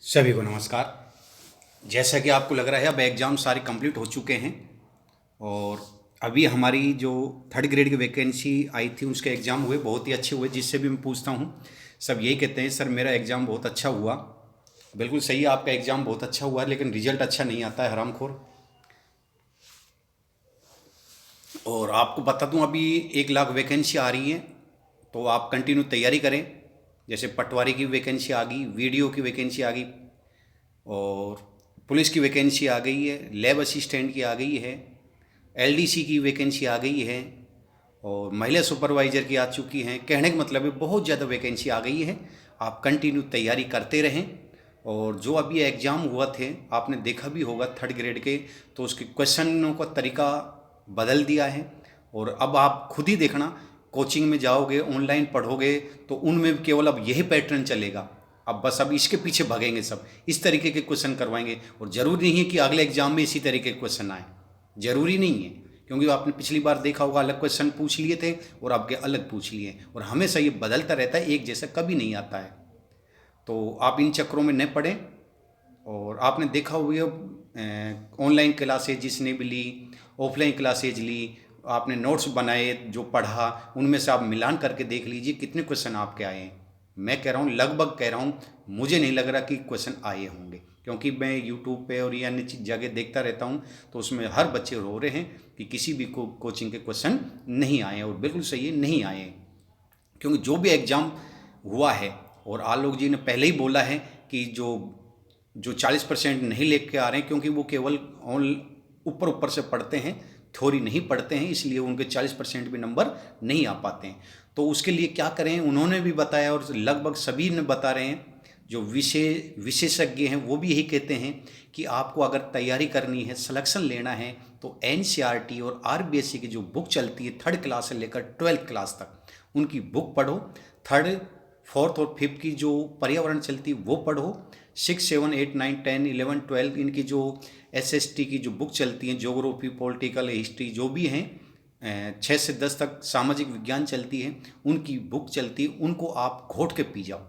सभी को नमस्कार। जैसा कि आपको लग रहा है अब एग्ज़ाम सारे कंप्लीट हो चुके हैं और अभी हमारी जो थर्ड ग्रेड की वैकेंसी आई थी उसके एग्ज़ाम हुए, बहुत ही अच्छे हुए। जिससे भी मैं पूछता हूँ सब यही कहते हैं सर मेरा एग्ज़ाम बहुत अच्छा हुआ। बिल्कुल सही है, आपका एग्ज़ाम बहुत अच्छा हुआ, लेकिन रिजल्ट अच्छा नहीं आता है, हरामखोर। और आपको बता दूं अभी 1 लाख वैकेंसी आ रही है, तो आप कंटिन्यू तैयारी करें। जैसे पटवारी की वैकेंसी आ गई, वीडियो की वैकेंसी आ गई, और पुलिस की वैकेंसी आ गई है, लैब असिस्टेंट की आ गई है, एलडीसी की वैकेंसी आ गई है, और महिला सुपरवाइज़र की आ चुकी हैं। कहने का मतलब है बहुत ज़्यादा वैकेंसी आ गई है। आप कंटिन्यू तैयारी करते रहें। और जो अभी एग्ज़ाम हुआ थे आपने देखा भी होगा थर्ड ग्रेड के, तो उसके क्वेश्चनों का तरीका बदल दिया है। और अब आप खुद ही देखना, कोचिंग में जाओगे, ऑनलाइन पढ़ोगे, तो उनमें केवल अब यही पैटर्न चलेगा। अब इसके पीछे भागेंगे, सब इस तरीके के क्वेश्चन करवाएंगे। और ज़रूरी नहीं है कि अगले एग्जाम में इसी तरीके के क्वेश्चन आए, ज़रूरी नहीं है। क्योंकि आपने पिछली बार देखा होगा अलग क्वेश्चन पूछ लिए थे और आपके अलग पूछ लिए, और हमेशा ये बदलता रहता है, एक जैसा कभी नहीं आता है। तो आप इन चक्करों में न पड़ें। और आपने देखा हुआ ऑनलाइन क्लासेज जिसने भी ली, ऑफलाइन क्लासेज ली, आपने नोट्स बनाए, जो पढ़ा उनमें से आप मिलान करके देख लीजिए कितने क्वेश्चन आपके आए हैं। मैं कह रहा हूँ, लगभग कह रहा हूँ, मुझे नहीं लग रहा कि क्वेश्चन आए होंगे। क्योंकि मैं यूट्यूब पे और ये अन्य जगह देखता रहता हूँ, तो उसमें हर बच्चे रो रहे हैं कि किसी भी कोचिंग के क्वेश्चन नहीं आए हैं। और बिल्कुल सही है, नहीं आए हैं। क्योंकि जो भी एग्ज़ाम हुआ है, और आलोक जी ने पहले ही बोला है कि जो जो 40% नहीं लेके आ रहे हैं, क्योंकि वो केवल ऊपर ऊपर से पढ़ते हैं, थ्योरी नहीं पढ़ते हैं, इसलिए उनके 40% भी नंबर नहीं आ पाते हैं। तो उसके लिए क्या करें उन्होंने भी बताया, और लगभग सभी ने बता रहे हैं। जो विशेषज्ञ हैं वो भी यही कहते हैं कि आपको अगर तैयारी करनी है, सिलेक्शन लेना है, तो एनसीईआरटी और आरबीएससी की जो बुक चलती है थर्ड क्लास से लेकर 12th क्लास तक, उनकी बुक पढ़ो। थर्ड, फोर्थ और फिफ्थ की जो पर्यावरण चलती है वो पढ़ो। 6, 7, 8, 9, 10, 11, 12 इनकी जो एसएसटी की जो बुक चलती हैं, ज्योग्राफी, पॉलिटिकल, हिस्ट्री जो भी हैं, 6 से 10 तक सामाजिक विज्ञान चलती है, उनकी बुक चलती है, उनको आप घोट के पी जाओ।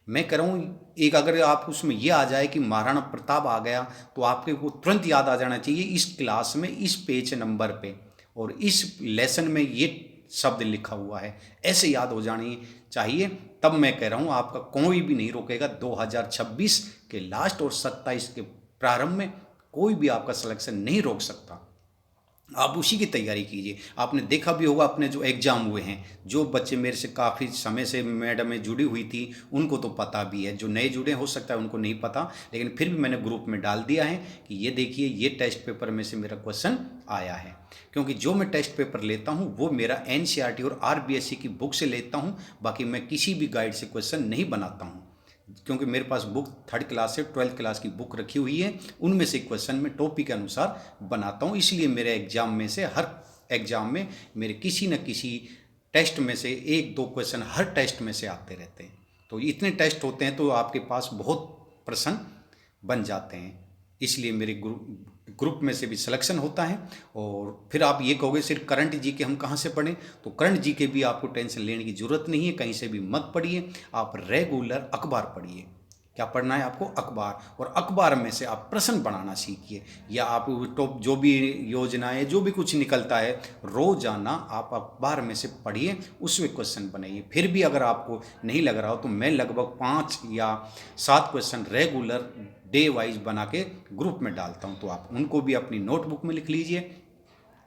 मैं कह रहा हूँ, एक अगर आप उसमें ये आ जाए कि महाराणा प्रताप आ गया, तो आपके को तुरंत याद आ जाना चाहिए इस क्लास में, इस पेज नंबर पे और इस लेसन में ये शब्द लिखा हुआ है, ऐसे याद हो जानी चाहिए। तब मैं कह रहा हूँ आपका कोई भी नहीं रोकेगा। 2026 के लास्ट और 27 के प्रारंभ में कोई भी आपका सिलेक्शन नहीं रोक सकता। आप उसी की तैयारी कीजिए। आपने देखा भी होगा अपने जो एग्ज़ाम हुए हैं, जो बच्चे मेरे से काफ़ी समय से मैडम में जुड़ी हुई थी उनको तो पता भी है, जो नए जुड़े हो सकता है उनको नहीं पता, लेकिन फिर भी मैंने ग्रुप में डाल दिया है कि ये देखिए ये टेस्ट पेपर में से मेरा क्वेश्चन आया है। क्योंकि जो मैं टेस्ट पेपर लेता हूँ वो मेरा एनसीईआरटी और आरबीएससी की बुक से लेता हूँ, बाकी मैं किसी भी गाइड से क्वेश्चन नहीं बनाता हूँ। क्योंकि मेरे पास बुक थर्ड क्लास से 12th क्लास की बुक रखी हुई है, उनमें से क्वेश्चन मैं टॉपिक के अनुसार बनाता हूँ। इसलिए मेरे एग्जाम में से, हर एग्जाम में मेरे किसी न किसी टेस्ट में से 1-2 क्वेश्चन हर टेस्ट में से आते रहते हैं। तो इतने टेस्ट होते हैं तो आपके पास बहुत प्रश्न बन जाते हैं। इसलिए मेरे ग्रुप में से भी सिलेक्शन होता है। और फिर आप ये कहोगे सिर्फ करंट जी के हम कहाँ से पढ़ें, तो करंट जी के भी आपको टेंशन लेने की ज़रूरत नहीं है, कहीं से भी मत पढ़िए। आप रेगुलर अखबार पढ़िए। क्या पढ़ना है आपको? अखबार। और अखबार में से आप प्रश्न बनाना सीखिए, या आप टॉप जो भी योजनाएं जो भी कुछ निकलता है रोजाना आप अखबार में से पढ़िए, उसमें क्वेश्चन बनाइए। फिर भी अगर आपको नहीं लग रहा हो तो मैं लगभग 5 या 7 क्वेश्चन रेगुलर डे वाइज बना के ग्रुप में डालता हूँ, तो आप उनको भी अपनी नोटबुक में लिख लीजिए।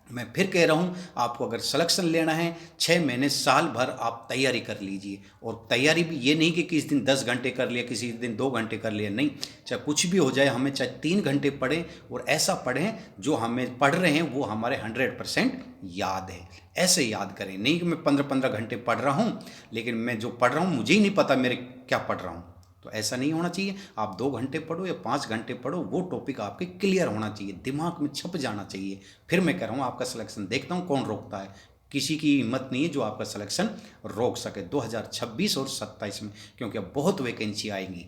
मैं फिर कह रहा हूँ, आपको अगर सिलेक्शन लेना है 6 महीने साल भर आप तैयारी कर लीजिए। और तैयारी भी ये नहीं कि किसी दिन 10 घंटे कर लिया, किसी दिन 2 घंटे कर लिया, नहीं। चाहे कुछ भी हो जाए, हमें चाहे 3 घंटे पढ़ें, और ऐसा पढ़ें जो हमें पढ़ रहे हैं वो हमारे 100% याद है। ऐसे याद करें, नहीं कि मैं 15-15 घंटे पढ़ रहा हूँ लेकिन मैं जो पढ़ रहा हूँ मुझे ही नहीं पता मेरे क्या पढ़ रहा हूँ। तो ऐसा नहीं होना चाहिए। आप 2 घंटे पढ़ो या 5 घंटे पढ़ो, वो टॉपिक आपके क्लियर होना चाहिए, दिमाग में छप जाना चाहिए। फिर मैं कह रहा हूँ आपका सिलेक्शन देखता हूँ कौन रोकता है। किसी की हिम्मत नहीं है जो आपका सिलेक्शन रोक सके 2026 और 27 में, क्योंकि अब बहुत वैकेंसी आएंगी।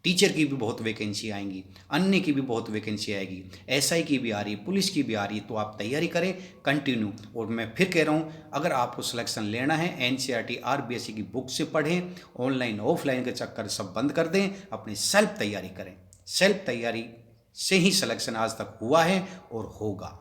टीचर की भी बहुत वैकेंसी आएंगी, अन्य की भी बहुत वैकेंसी आएगी, एसआई की भी आ रही है, पुलिस की भी आ रही है। तो आप तैयारी करें कंटिन्यू। और मैं फिर कह रहा हूँ, अगर आपको सिलेक्शन लेना है एनसीईआरटी आरबीएसई की बुक से पढ़ें, ऑनलाइन ऑफलाइन के चक्कर सब बंद कर दें, अपनी सेल्फ तैयारी करें। सेल्फ तैयारी से ही सिलेक्शन आज तक हुआ है और होगा।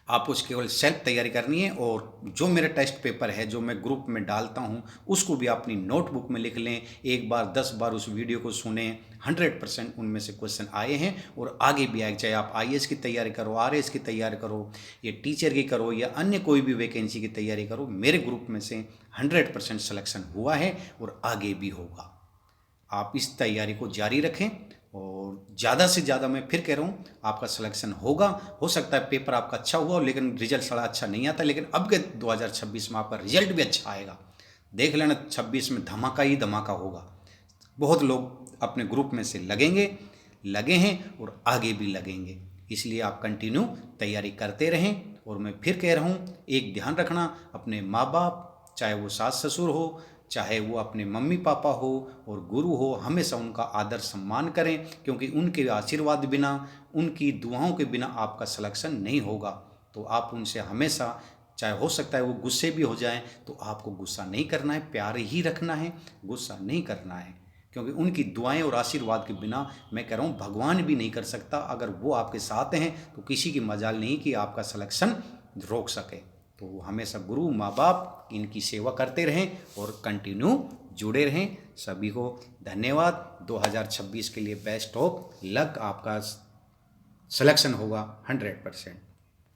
आपको केवल सेल्फ तैयारी करनी है। और जो मेरा टेस्ट पेपर है जो मैं ग्रुप में डालता हूँ उसको भी अपनी नोटबुक में लिख लें, एक बार 10 बार उस वीडियो को सुने, 100% उनमें से क्वेश्चन आए हैं और आगे भी आए। चाहे आप आईएएस की तैयारी करो, आरएएस की तैयारी करो, या टीचर की करो, या अन्य कोई भी वैकेंसी की तैयारी करो, मेरे ग्रुप में से 100% सिलेक्शन हुआ है और आगे भी होगा। आप इस तैयारी को जारी रखें और ज़्यादा से ज़्यादा, मैं फिर कह रहा हूँ, आपका सिलेक्शन होगा। हो सकता है पेपर आपका अच्छा हुआ लेकिन रिजल्ट सारा अच्छा नहीं आता, लेकिन अब के 2026 में आपका रिजल्ट भी अच्छा आएगा। देख लेना 26 में धमाका ही धमाका होगा। बहुत लोग अपने ग्रुप में से लगे हैं और आगे भी लगेंगे। इसलिए आप कंटिन्यू तैयारी करते रहें। और मैं फिर कह रहा हूँ, एक ध्यान रखना, अपने माँ बाप, चाहे वो सास ससुर हो, चाहे वो अपने मम्मी पापा हो और गुरु हो, हमेशा उनका आदर सम्मान करें, क्योंकि उनके आशीर्वाद बिना, उनकी दुआओं के बिना आपका सिलेक्शन नहीं होगा। तो आप उनसे हमेशा, चाहे हो सकता है वो गुस्से भी हो जाएं, तो आपको गुस्सा नहीं करना है, प्यार ही रखना है, गुस्सा नहीं करना है, क्योंकि उनकी दुआएं और आशीर्वाद के बिना, मैं कह रहा हूँ, भगवान भी नहीं कर सकता। अगर वो आपके साथ हैं तो किसी की मजाल नहीं कि आपका सिलेक्शन रोक सके। तो हमेशा गुरु माँ बाप इनकी सेवा करते रहें और कंटिन्यू जुड़े रहें। सभी को धन्यवाद। 2026 के लिए बेस्ट ऑफ लक। आपका सिलेक्शन होगा 100%।